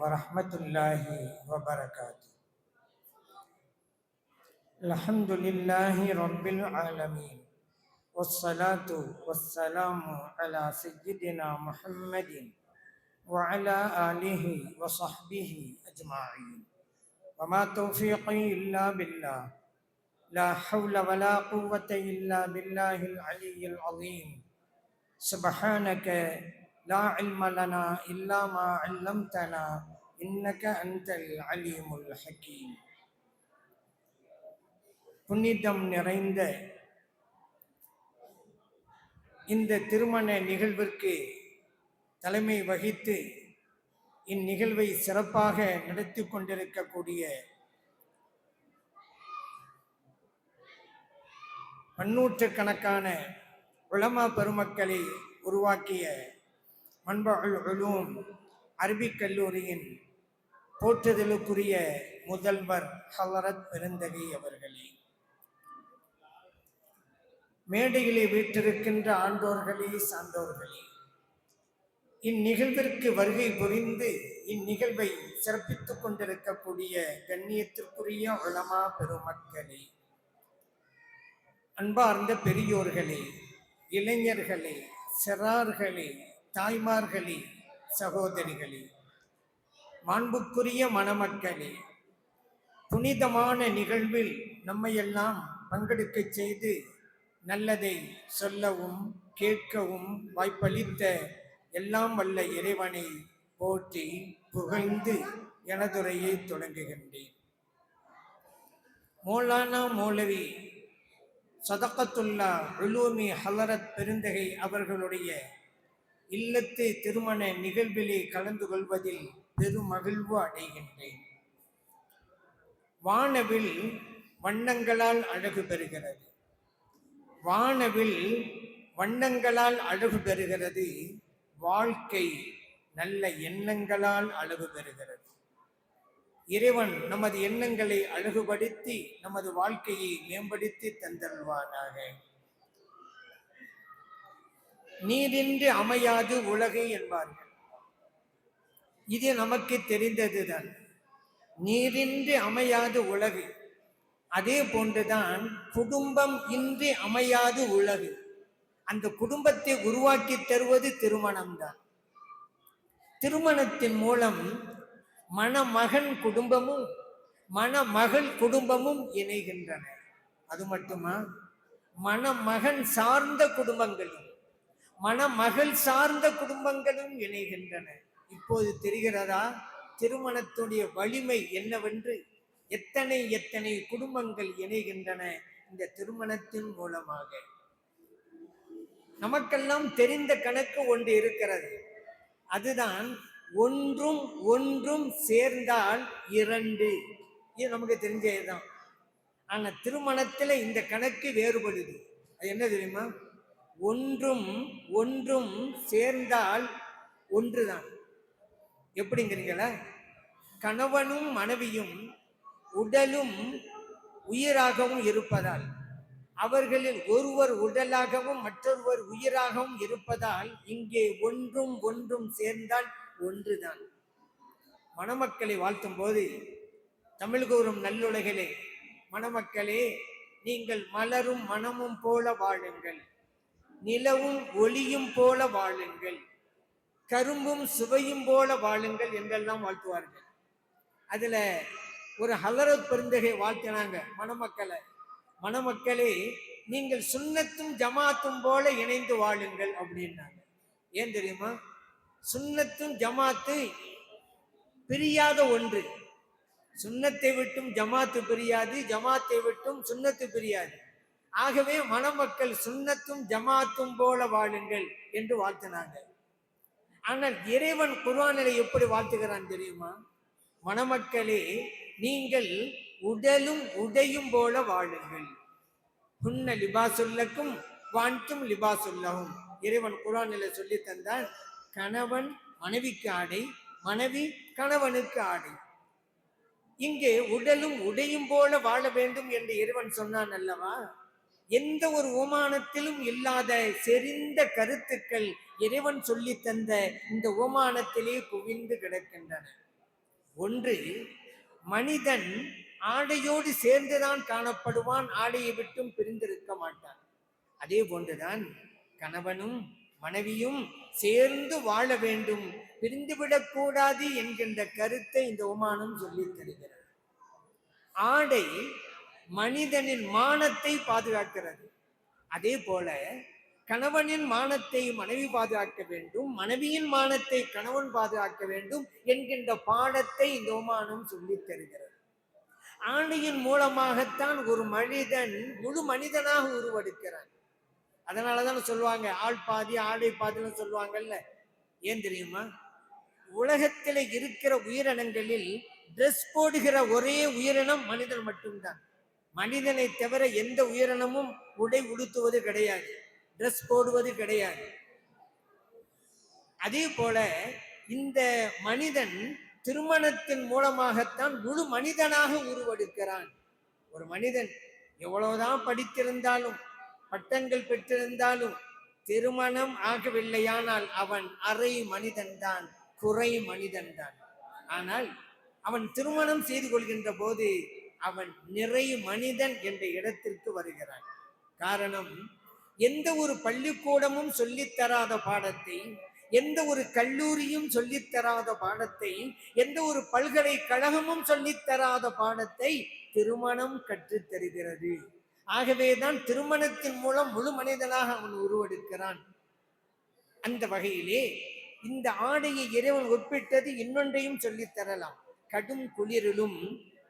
ورحمة الله وبركاته. الحمد لله رب العالمين، والصلاة والسلام على سيدنا محمد وعلى آله وصحبه أجمعين. وما توفيقي إلا بالله، لا حول ولا قوة إلا بالله العلي العظيم. سبحانك لا علم لنا إلا ما علمتنا إنك أنت العليم الحكيم. புனிதம் நிறைந்த இந்த திருமண நிகழ்விற்கு தலைமை வகித்து இந்நிகழ்வை சிறப்பாக நடத்தி கொண்டிருக்கக்கூடிய பன்னூற்றுக்கணக்கான உலமா பெருமக்களை உருவாக்கிய மன்பஉல் உலூம் அரபிக் கல்லூரியின் போற்றுதலுக்குரிய முதல்வர் ஹலரத் பெருந்தகை அவர்களே, மேடையிலே வீற்றிருக்கின்ற ஆண்டோர்களே, சான்றோர்களே, இந்நிகழ்விற்கு வருகை புரிந்து இந்நிகழ்வை சிறப்பித்துக் கொண்டிருக்கக்கூடிய கண்ணியத்திற்குரிய உலமா பெருமக்களே, அன்பார்ந்த பெரியோர்களே, இளைஞர்களே, சிறார்களே, தாய்மார்களே, சகோதரிகளே, மாண்புக்குரிய மணமக்களே, புனிதமான நிகழ்வில் நம்மையெல்லாம் பங்கெடுக்க செய்து நல்லதை சொல்லவும் கேட்கவும் வாய்ப்பளித்த எல்லாம் வல்ல இறைவனை போற்றி புகழ்ந்து எனதுரையை தொடங்குகின்றேன். மௌலானா மௌலவி சதகத்துல்லா உலூமி ஹலரத் பெருந்தகை அவர்களுடைய இல்லத்து திருமண நிகழ்விலே கலந்து கொள்வதில் பெருமகிழ்வு அடைகின்றேன். வானவில் வண்ணங்களால் அழகு பெறுகிறது, வானவில் வண்ணங்களால் அழகு பெறுகிறது, வாழ்க்கை நல்ல எண்ணங்களால் அழகு பெறுகிறது. இறைவன் நமது எண்ணங்களை அழகுபடுத்தி நமது வாழ்க்கையை மேம்படுத்தி தந்தல்வானாக. நீரின்றி அமையாது உலகு என்பார்கள், இது நமக்கு தெரிந்ததுதான். நீரின்றி அமையாது உலகு, அதே போன்றுதான் குடும்பம் இன்றி அமையாது உலகு. அந்த குடும்பத்தை உருவாக்கி தருவது திருமணம்தான். திருமணத்தின் மூலம் மணமகன் குடும்பமும் மணமகள் குடும்பமும் இணைகின்றன. அது மட்டுமா, மணமகன் சார்ந்த குடும்பங்களும் மணமகள் சார்ந்த குடும்பங்களும் இணைகின்றன. இப்போது தெரிகிறதா திருமணத்துடைய வலிமை என்னவென்று? எத்தனை எத்தனை குடும்பங்கள் இணைகின்றன இந்த திருமணத்தின் மூலமாக. நமக்கெல்லாம் தெரிந்த கணக்கு ஒன்று இருக்கிறது, அதுதான் ஒன்றும் ஒன்றும் சேர்ந்தால் இரண்டு. இது நமக்கு தெரிஞ்சதுதான். ஆனா திருமணத்துல இந்த கணக்கு வேறுபடுது. அது என்ன தெரியுமா? ஒன்றும் ஒன்றும் சேர்ந்தால் ஒன்றுதான். எப்படிங்கிறீங்களா? கணவனும் மனைவியும் உடலும் உயிராகவும் இருப்பதால், அவர்களில் ஒருவர் உடலாகவும் மற்றொருவர் உயிராகவும் இருப்பதால் இங்கே ஒன்றும் ஒன்றும் சேர்ந்தால் ஒன்றுதான். மணமக்களை வாழ்த்தும் போது தமிழ் கூறும் நல்லுலகிலே, மணமக்களே, நீங்கள் மலரும் மனமும் போல வாழுங்கள், நிலவும் ஒளியும் போல வாழுங்கள், கரும்பும் சுவையும் போல வாழுங்கள் என்றெல்லாம் வாழ்த்துவார்கள். அதுல ஒரு ஹலரத் பெருந்தகை வாழ்த்தினாங்க மணமக்களை, மணமக்களே, நீங்கள் சுன்னத்தும் ஜமாத்தும் போல இணைந்து வாழுங்கள் அப்படின்னாங்க. ஏன் தெரியுமா? சுன்னத்தும் ஜமாத்து பிரியாத ஒன்று. சுன்னத்தை விட்டும் ஜமாத்து பிரியாது, ஜமாத்தை விட்டும் சுன்னத்து பிரியாது. ஆகவே மணமக்கள் சுன்னத்தும் ஜமாத்தும் போல வாழுங்கள் என்று வாழ்த்தினாங்க. ஆனால் இறைவன் குர்ஆனிலே எப்படி வாழ்த்துகிறான் தெரியுமா? மணமக்களே, நீங்கள் உடலும் உடையும் போல வாழுங்கள். ஹுன்ன லிபாசுல்லக்கும் வான்தும் லிபாசுல்லஹும். இறைவன் குர்ஆனிலே சொல்லி தந்தான், கணவன் மனைவிக்கு ஆடை, மனைவி கணவனுக்கு ஆடை. இங்கே உடலும் உடையும் போல வாழ வேண்டும் என்று இறைவன் சொன்னான் அல்லவா? எந்த ஒரு ஓமானத்திலும் இல்லாத செறிந்த கருத்துக்கள் இறைவன் சொல்லி தந்த இந்த ஓமானத்திலே குவிந்து கிடக்கின்றன. ஒன்று, மனிதன் ஆடையோடு சேர்ந்துதான் காணப்படுவான், ஆடையை விட்டும் பிரிந்திருக்க மாட்டான். அதே போன்றுதான் கணவனும் மனைவியும் சேர்ந்து வாழ வேண்டும், பிரிந்துவிடக் கூடாது என்கின்ற கருத்தை இந்த உமானம் சொல்லித் தருகிறது. ஆடை மனிதனின் மானத்தை பாதுகாக்கிறது. அதே போல கணவனின் மானத்தை மனைவி பாதுகாக்க வேண்டும், மனைவியின் மானத்தை கணவன் பாதுகாக்க வேண்டும் என்கின்ற பாடத்தை இந்த உமானம் சொல்லித் தருகிறது. ஆடையின் மூலமாகத்தான் ஒரு மனிதன் முழு மனிதனாக உருவெடுக்கிறான். அதனாலதான் சொல்லுவாங்க ஆள் பாதி ஆடை பாதின்னு சொல்லுவாங்கல்ல. ஏன் தெரியுமா? உலகத்தில் இருக்கிற உயிரினங்களில் ட்ரெஸ் போடுகிற ஒரே உயிரினம் மனிதன் மட்டும்தான். மனிதனை தவிர எந்த உயிரினமும் உடை உடுத்துவது கிடையாது, ட்ரெஸ் போடுவது கிடையாது. அதே போல இந்த மனிதன் திருமணத்தின் மூலமாகத்தான் முழு மனிதனாக உருவெடுக்கிறான். ஒரு மனிதன் எவ்வளவுதான் படித்திருந்தாலும் பட்டங்கள் பெற்றிருந்தாலும் திருமணம் ஆகவில்லையானால் அவன் அரை மனிதன்தான், குறை மனிதன்தான். ஆனால் அவன் திருமணம் செய்து கொள்கின்ற போது அவன் நிறை மனிதன் என்ற இடத்திற்கு வருகிறான். காரணம், எந்த ஒரு பள்ளிக்கூடமும் சொல்லித்தராத பாடத்தை, எந்த ஒரு கல்லூரியும் சொல்லித்தராத பாடத்தை, எந்த ஒரு பல்கலைக்கழகமும் சொல்லித்தராத பாடத்தை திருமணம் கற்றுத் தருகிறது. ஆகவேதான் திருமணத்தின் மூலம் முழு மனிதனாக அவன் உருவெடுக்கிறான். அந்த வகையிலே இந்த ஆடையை இறைவன் ஒப்பிட்டது இன்னொன்றையும் சொல்லித் தரலாம். கடும் குளிரிலும்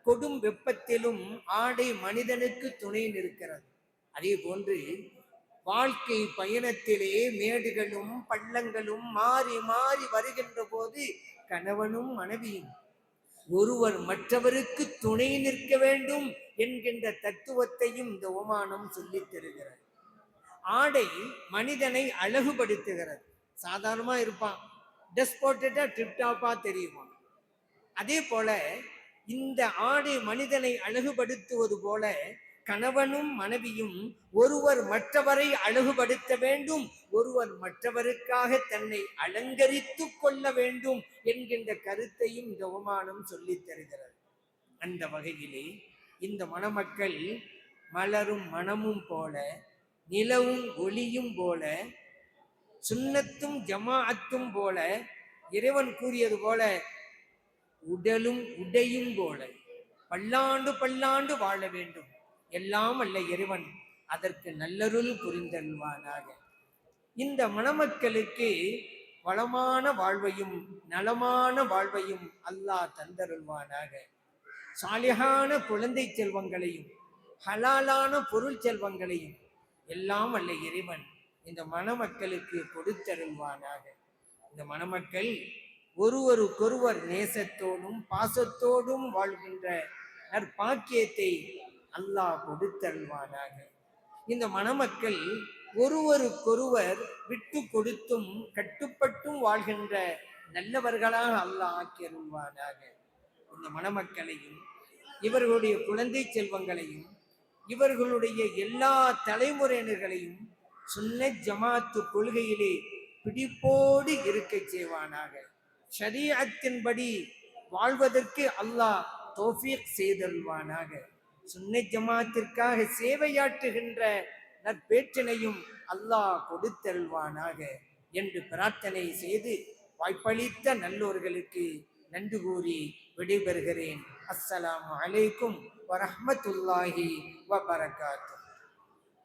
கொடும் வெப்பத்திலும் ஆடை மனிதனுக்கு துணை நிற்கிறது. அதே போன்று வாழ்க்கை பயணத்திலே மேடுகளும் பள்ளங்களும் மாறி மாறி வருகின்ற போது கணவனும் மனைவியும் ஒருவர் மற்றவருக்கு துணை நிற்க வேண்டும் என்கின்ற தத்துவத்தையும் இந்த உமானம் சொல்லித் தருகிறது. ஆடை மனிதனை அழகுபடுத்துகிறது. சாதாரணமா இருப்பான், ட்ரெஸ் போட்டுட்டா டிப்டாப்பா தெரியுமா. அதே போல இந்த ஆடை மனிதனை அழகுபடுத்துவது போல கணவனும் மனைவியும் ஒருவர் மற்றவரை அழகுபடுத்த வேண்டும், ஒருவர் மற்றவருக்காக தன்னை அலங்கரித்து கொள்ள வேண்டும் என்கின்ற கருத்தையும் இந்த உமானம் சொல்லித் தருகிறது. அந்த வகையிலே இந்த மணமக்கள் மலரும் மனமும் போல, நிலவும் ஒளியும் போல, சுன்னத்தும் ஜமாஅத்தும் போல, இறைவன் கூறியது போல உடலும் உடையும் போல பல்லாண்டு பல்லாண்டு வாழ வேண்டும். எல்லாம் அல்ல இறைவன் அதற்கு நல்லருள் புரிந்தல்வானாக. இந்த மணமக்களுக்கு வளமான வாழ்வையும் நலமான வாழ்வையும் அல்லாஹ் தந்தருள்வானாக. சாலிகான குழந்தை செல்வங்களையும் ஹலாலான பொருள் செல்வங்களையும் எல்லாம் அல்ல இறைவன் இந்த மணமக்களுக்கு கொடுத்தருள்வானாக. இந்த மணமக்கள் ஒருவருக்கொருவர் நேசத்தோடும் பாசத்தோடும் வாழ்கின்ற நற்பாக்கியத்தை அல்லாஹ் கொடுத்தருள்வானாக. இந்த மணமக்கள் ஒருவருக்கொருவர் விட்டு கொடுத்தும் கட்டுப்பட்டும் வாழ்கின்ற நல்லவர்களாக அல்லாஹ் ஆக்கியருள்வானாக. இந்த மணமக்களையும் இவர்களுடைய குழந்தை செல்வங்களையும் இவர்களுடைய எல்லா தலைமுறையினர்களையும் சுன்னத் ஜமாத்து கொள்கையிலே பிடிப்போடு இருக்க செய்வானாக. ஷரீஅத்தின்படி வாழ்வதற்கு அல்லாஹ் தௌஃபீக் செய்தல்வானாக. சுன்னத் ஜமாத்திற்காக சேவையாற்றுகின்ற நற்பேற்றினையும் அல்லாஹ் கொடுத்தருள்வானாக என்று பிரார்த்தனை செய்து வாய்ப்பளித்த நல்லோர்களுக்கு நன்றி கூறி விடைபெறுகிறேன். அஸ்ஸலாமு அலைக்கும் வரஹ்மத்துல்லாஹி வபரகாத்துஹு.